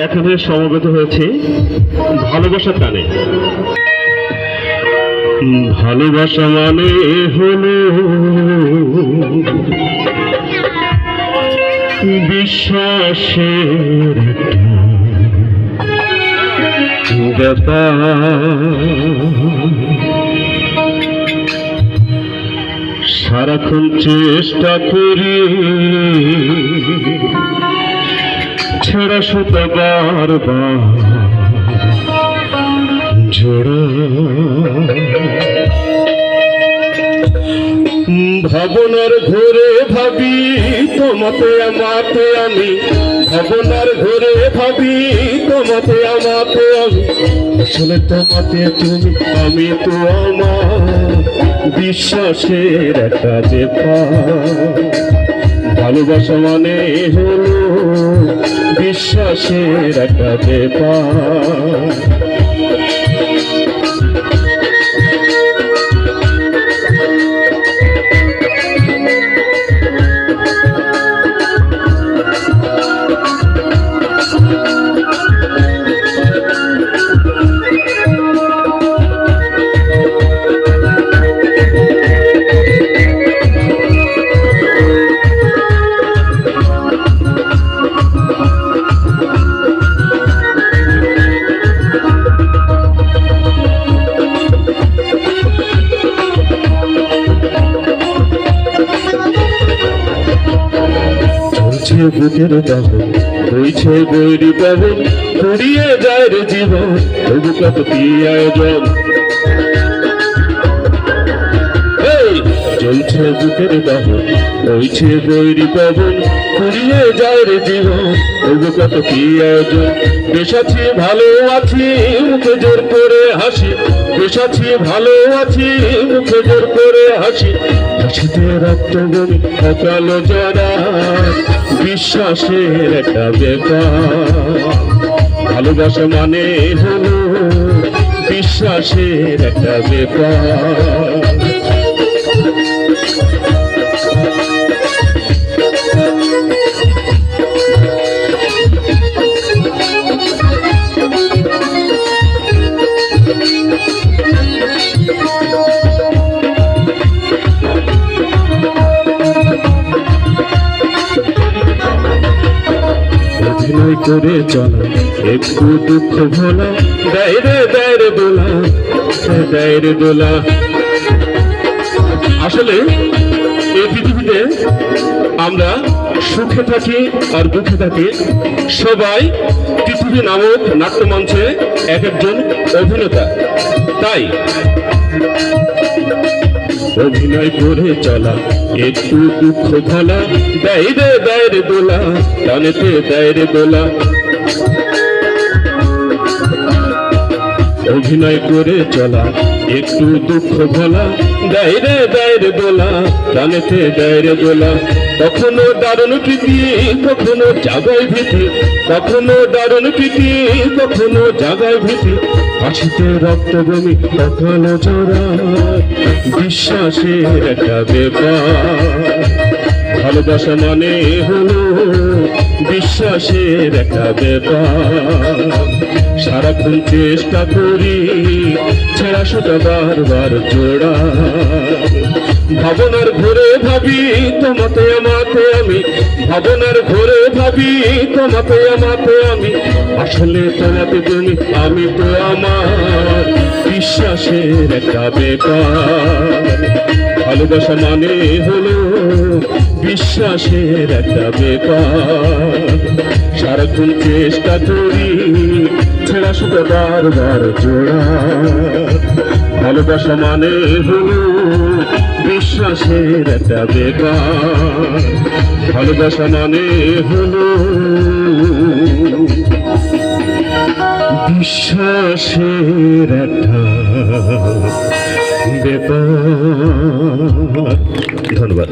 এখানে সমবেত হয়েছে ভালোবাসার টানে। ভালোবাসা মানে হলো বিশ্বাসের ব্যাপার। সারাক্ষণ চেষ্টা করি ছেড়া সুতা বারবার জোড়া। ভাবনার ঘরে ভাবি তোমাতে আমাতে আমি, ভাবনার ঘরে ভাবি তোমাতে আমাতে আমি, আসলে তোমাতে তুমি আমি তো আমার বিশ্বাসের একটা ব্যাপার। ভালোবাসা মানে হলো বিশ্বাসের একটা ব্যাপার। বুকের দাহন বইছে বৈরি পাবন, ফুরিয়ে যায় রে জীবন তবু কত কি আয়োজন। চলছে বুকের দাহন বইছে বৈরি পাবন, ফুরিয়ে যায় রে জীবন তবু কত কি আয়োজন। বেশ আছি ভালো আছি মুখে জোর করে হাসি, বেশ আছি ভালো আছি মুখে জোর করে হাসি, হাসিতে রক্ত বমি অকালো জরা বিশ্বাসের একটা ব্যাপার। ভালোবাসা মানে হলো বিশ্বাসের একটা ব্যাপার। অভিনয় করে চলা একটু দুঃখ ভোলা, দায়রে দায়রে দোলা দায়রে দোলা। আসলে এই পৃথিবীতে আমরা সুখে থাকি আর দুঃখে থাকি, সবাই পৃথিবী নামক নাট্যমঞ্চে এক একজন অভিনেতা। তাই অভিনয় করে চলা একটু দুঃখ ভোলা, দায়রে দায়রে দোলা টানেতে দায়রে দোলা। অভিনয় করে চলা একটু দুঃখ ভোলা, দায়রে দায়রে দোলা টানেতে দায়রে দোলা। কখনো দারুণ প্রীতি কখনো জাগায় ভীতি, কখনো দারুণ প্রীতি কখনো জাগায় ভীতি, হাসিতে রক্ত বমি অকালো জোড়া বিশ্বাসের একটা ব্যাপার। ভালোবাসা মানে হলো বিশ্বাসের একটা ব্যাপার। সারাক্ষণ চেষ্টা করি ছেড়া সুতা বারবার জোড়া। ভাবনার ঘরে ভাবি তোমাতে আমাতে আমি, ভাবনার ঘরে ভাবি তোমাতে আমাতে আমি, আসলে তোমাতে তুমি আমি তো আমার বিশ্বাসের একটা ব্যাপার। ভালোবাসা মানে হলো বিশ্বাসের একটা ব্যাপার। সারাক্ষণ চেষ্টা করি ছেড়া সুতা বারবার জোড়া। ভালোবাসা মানে হলো বিশ্বাসের একটা ব্যাপার। ভালোবাসা মানে হলো বিশ্বাসের একটা ব্যাপার। ধন্যবাদ।